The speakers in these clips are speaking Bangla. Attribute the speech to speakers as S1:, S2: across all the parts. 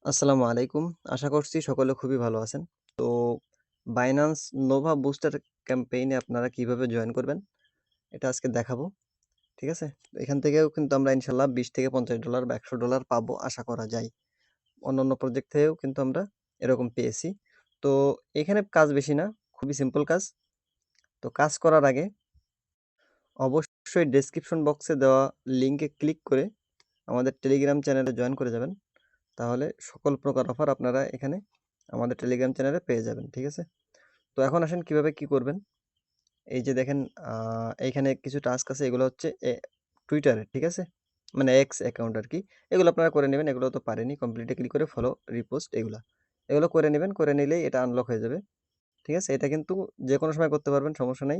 S1: আসসালামু আলাইকুম। আশা করছি সকলে খুবই ভালো আছেন। তো Binance Nova Booster ক্যাম্পেইনে আপনারা কিভাবে জয়েন করবেন? এটা আজকে দেখাবো। ঠিক আছে? তো এখান থেকেও কিন্তু আমরা ইনশাআল্লাহ $20 থেকে $50 বা $100 পাবো আশা করা যায়। অন্যান্য প্রজেক্ট থেকেও কিন্তু আমরা এরকম পেয়েছি। তো এখানে কাজ বেশি না, খুবই সিম্পল কাজ। তো কাজ করার আগে অবশ্যই ডেসক্রিপশন বক্সে দেওয়া লিংকে ক্লিক করে আমাদের টেলিগ্রাম চ্যানেলে জয়েন করে যাবেন। তাহলে সকল প্রকার অফার আপনারা এখানে আমাদের টেলিগ্রাম চ্যানেলে পেয়ে যাবেন। ঠিক আছে? তো এখন আসেন কিভাবে কি করবেন? এই যে দেখেন এইখানে কিছু টাস্ক আছে, এগুলো হচ্ছে টুইটারে, ঠিক আছে? মানে এক্স অ্যাকাউন্ট আরকি। এগুলো আপনারা করে নিবেন। এগুলো তো পারেনই। কমপ্লিটে ক্লিক করে ফলো, রিপোস্ট এগুলা। এগুলো করে নিবেন। করে নিলেই এটা আনলক হয়ে যাবে। ঠিক আছে? এটা কিন্তু যেকোনো সময় করতে পারবেন, সমস্যা নাই।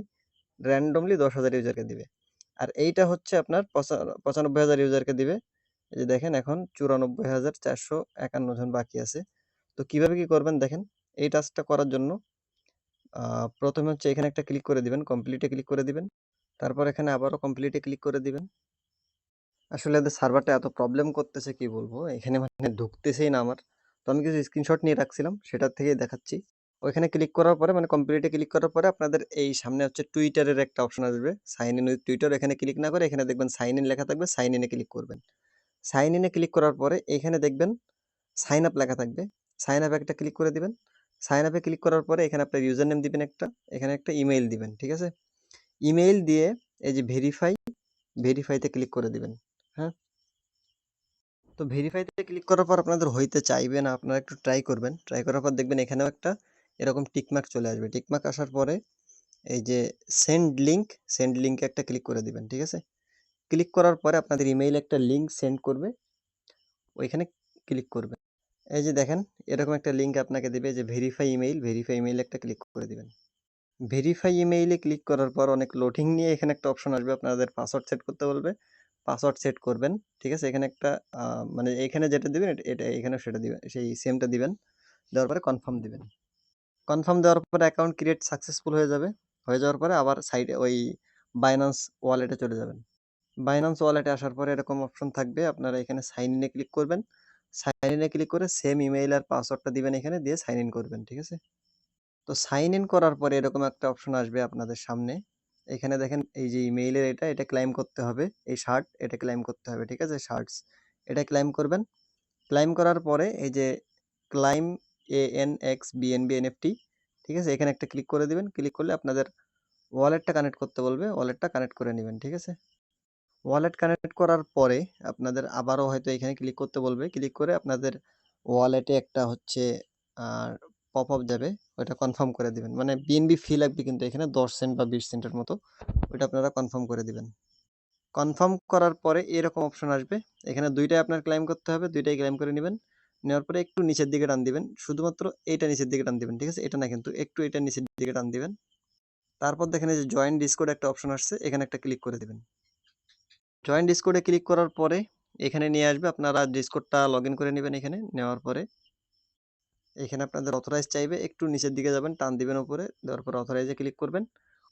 S1: র‍্যান্ডমলি ১০,০০০ ইউজারকে দিবে। আর এইটা হচ্ছে আপনার ৯৫,০০০ ইউজারকে দিবে। এই যে দেখেন এখন ৯৪,৪৫১ জন বাকি আছে। তো কিভাবে কি করবেন দেখেন। এই টাস্কটা করার জন্য আ ১ম এ হচ্ছে এখানে একটা ক্লিক করে দিবেন, কমপ্লিটে ক্লিক করে দিবেন। তারপর এখানে আবারও কমপ্লিটে ক্লিক করে দিবেন। আসলে এদের সার্ভারটা এত প্রবলেম করতেছে কি বলবো? এখানে মানে ঢুকতেছেই না আমার। তো আমি কিছু স্ক্রিনশট নিয়ে রাখছিলাম, সেটার থেকেই দেখাচ্ছি। ওইখানে ক্লিক করার পরে মানে কমপ্লিটে ক্লিক করার পরে আপনাদের এই সামনে হচ্ছে টুইটারের একটা অপশন আসবে। সাইন ইন উইথ টুইটার, এখানে ক্লিক না করে এখানে দেখবেন সাইন ইন লেখা থাকবে, সাইন ইন এ ক্লিক করবেন। সাইন ইন এ ক্লিক করার পরে এখানে দেখবেন সাইন আপ লেখা থাকবে। সাইন আপ একটা ক্লিক করে দিবেন। সাইন আপে ক্লিক করার পরে এখানে আপনার ইউজার নেম দিবেন একটা, এখানে একটা ইমেইল দিবেন। ঠিক আছে? ইমেইল দিয়ে এই যে ভেরিফাইতে ক্লিক করে দিবেন। হ্যাঁ? তো ভেরিফাইতে ক্লিক করার পর আপনাদের হইতে চাইবে না, আপনারা একটু ট্রাই করবেন। ট্রাই করার পর দেখবেন এখানেও একটা এরকম টিকমার্ক চলে আসবে। টিকমার্ক আসার পরে এই যে সেন্ড লিংকে একটা ক্লিক করে দিবেন। ঠিক আছে? ক্লিক করার পরে আপনাদের ইমেইলে একটা লিংক সেন্ড করবে। ওইখানে ক্লিক করবেন। এই যে দেখেন এরকম একটা লিংক আপনাকে দিবে যে ভেরিফাই ইমেইলে একটা ক্লিক করে দিবেন। ভেরিফাই ইমেইলে ক্লিক করার পর অনেক লোডিং নিয়ে এখানে একটা অপশন আসবে, আপনাদের পাসওয়ার্ড সেট করতে বলবে। পাসওয়ার্ড সেট করবেন। ঠিক আছে? এখানে একটা মানে এখানে যেটা দিবেন এটা এখানেও সেটা দিবেন। সেই সেমটা দিবেন। দেওয়ার পরে কনফার্ম দিবেন। কনফার্ম দেওয়ার পরে অ্যাকাউন্ট ক্রিয়েট সাকসেসফুল হয়ে যাবে। হয়ে যাওয়ার পরে আবার সাইডে ওই বাইন্যান্স ওয়ালেটে চলে যাবেন। বাইন্যান্স ওয়ালেটে আসার পরে এরকম অপশন থাকবে। আপনারা এখানে সাইন ইন এ ক্লিক করবেন। সাইন ইন এ ক্লিক করে সেম ইমেইল আর পাসওয়ার্ডটা দিবেন এখানে, দিয়ে সাইন ইন করবেন। ঠিক আছে? তো সাইন ইন করার পরে এরকম একটা অপশন আসবে আপনাদের সামনে। এখানে দেখেন এই যে ইমেইলের এটা ক্লাইম করতে হবে। এই এটা ক্লাইম করতে হবে। ঠিক আছে? শার্টস এটা ক্লাইম করবেন। ক্লাইম করার পরে এই যে ক্লাইম ANX BNB NFT, ঠিক আছে? এখানে একটা ক্লিক করে দিবেন। ক্লিক করলে আপনাদের ওয়ালেটটা কানেক্ট করতে বলবে। ওয়ালেটটা কানেক্ট করে নিবেন। ঠিক আছে? ওয়ালেট কানেক্ট করার পরে আপনাদের আবারও হয়তো এখানে ক্লিক করতে বলবে। ক্লিক করে আপনাদের ওয়ালেটে একটা হচ্ছে আর পপআপ যাবে। ওইটা কনফার্ম করে দিবেন। মানে বিএনবি ফি লাগবে কিন্তু এখানে ১০ সেন্ট বা ২০ সেন্টের মতো। ওইটা আপনারা কনফার্ম করে দিবেন। কনফার্ম করার পরে এরকম অপশন আসবে। এখানে ২ টাই আপনার ক্লেইম করতে হবে। ২ টাই ক্লেইম করে নিবেন। নেওয়ার পরে একটু নিচের দিকে টান দিবেন। শুধুমাত্র এইটা নিচের দিকে টান দিবেন। ঠিক আছে? এটা না কিন্তু একটু এটা নিচের দিকে টান দিবেন। তারপর দেখেন এই যে জয়েন ডিসকর্ড একটা অপশন আসছে। এখানে একটা ক্লিক করে দিবেন। জয়েন ডিসকর্ডে ক্লিক করার পরে এখানে নিয়ে আসবে। আপনারা ডিসকর্ডটা লগইন করে নিবেন এখানে। নেওয়ার পরে এখানে আপনাদের অথরাইজ চাইবে। একটু নিচের দিকে যাবেন, টান দিবেন উপরে। দেওয়ার পরে অথরাইজে ক্লিক করবেন।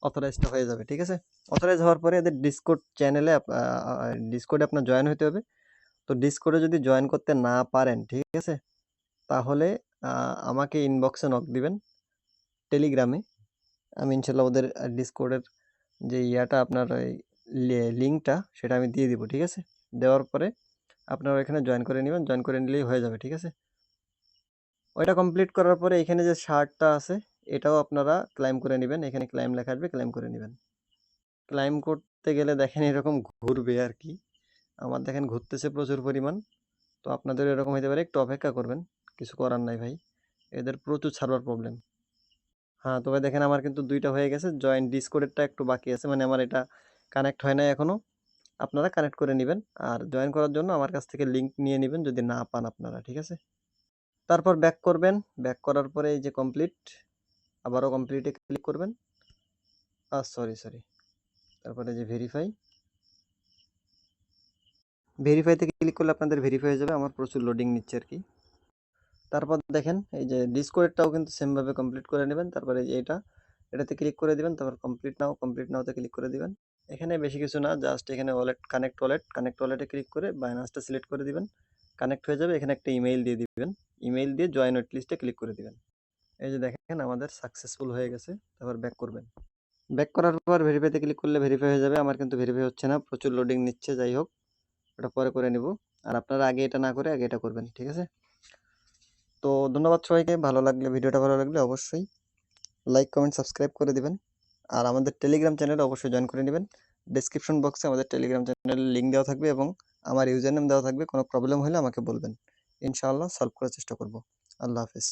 S1: অথরাইজটা হয়ে যাবে। ঠিক আছে? অথরাইজ হওয়ার পরে এদের ডিসকর্ড চ্যানেলে ডিসকর্ডে আপনার জয়েন হইতে হবে। তো ডিসকর্ডে যদি জয়েন করতে না পারেন, ঠিক আছে? তাহলে আমাকে ইনবক্সে নক দিবেন টেলিগ্রামে। আমি ইনশাআল্লাহ ওদের ডিসকর্ডের যে আপনার ওই লিঙ্কটা সেটা আমি দিয়ে দিব। ঠিক আছে? দেওয়ার পরে আপনারা এখানে জয়েন করে নিবেন। জয়েন করে নিলেই হয়ে যাবে। ঠিক আছে? ওইটা কমপ্লিট করার পরে এখানে যে শার্টটা আছে এটাও আপনারা ক্লাইম করে নিবেন। এখানে ক্লাইম লেখা আসবে, ক্লাইম করে নিবেন। ক্লাইম করতে গেলে দেখেন এরকম ঘুরবে আরকি। আমার দেখেন ঘুরতেছে প্রচুর পরিমাণ। তো আপনাদের এরকম হইতে পারে, একটু অপেক্ষা করবেন। কিছু করার নাই ভাই। এদের প্রচুর সার্ভার প্রবলেম। হ্যাঁ, তবে দেখেন আমার কিন্তু ২ টা হয়ে গেছে। জয়েন ডিসকর্ডেরটা একটু বাকি আছে। মানে আমার এটা কানেক্ট হয় নাই এখনো। আপনারা কানেক্ট করে নিবেন। আর জয়েন করার জন্য আমার কাছ থেকে লিংক নিয়ে নিবেন যদি না পান আপনারা। ঠিক আছে? তারপর ব্যাক করবেন। ব্যাক করার পরে এই যে কমপ্লিট, আবারও কমপ্লিটে ক্লিক করবেন। সরি। তারপরে যে ভেরিফাইতে ক্লিক করলে আপনাদের ভেরিফাই হয়ে যাবে। আমার প্রচুর লোডিং নিচ্ছে আরকি। তারপর দেখেন এই যে ডিসকর্ডটাও কিন্তু সেম ভাবে কমপ্লিট করে নেবেন। তারপরে এই যে এটাতে ক্লিক করে দিবেন। তারপর কমপ্লিট নাও তে ক্লিক করে দিবেন। এখানে বেশি কিছু না, জাস্ট এখানে কানেক্ট ওয়ালেটে ক্লিক করে বাইন্যান্সটা সিলেক্ট করে দিবেন। কানেক্ট হয়ে যাবে। এখানে একটা ইমেইল দিয়ে দিবেন। ইমেইল দিয়ে জয়েন ওয়েট লিস্টে ক্লিক করে দিবেন। এই যে দেখেন আমাদের সাকসেসফুল হয়ে গেছে। তারপর ব্যাক করবেন। ব্যাক করার পর ভেরিফাইতে ক্লিক করলে ভেরিফাই হয়ে যাবে। আমার কিন্তু ভেরিফাই হচ্ছে না, প্রচুর লোডিং নিচ্ছে। যাই হোক, ওটা পরে করে নিব। আর আপনারা আগে এটা না করে আগে এটা করবেন, ঠিক আছে? তো ধন্যবাদ সবাইকে। ভিডিওটা ভালো লাগলে অবশ্যই লাইক, কমেন্ট, সাবস্ক্রাইব করে দিবেন। আর আমাদের টেলিগ্রাম চ্যানেলে অবশ্যই জয়েন করে নেবেন। ডেসক্রিপশন বক্সে আমাদের টেলিগ্রাম চ্যানেলের লিঙ্ক দেওয়া থাকবে এবং আমার ইউজার নেম দেওয়া থাকবে। কোনো প্রবলেম হলে আমাকে বলবেন, ইনশাআল্লাহ সলভ করার চেষ্টা করব। আল্লাহ হাফেজ।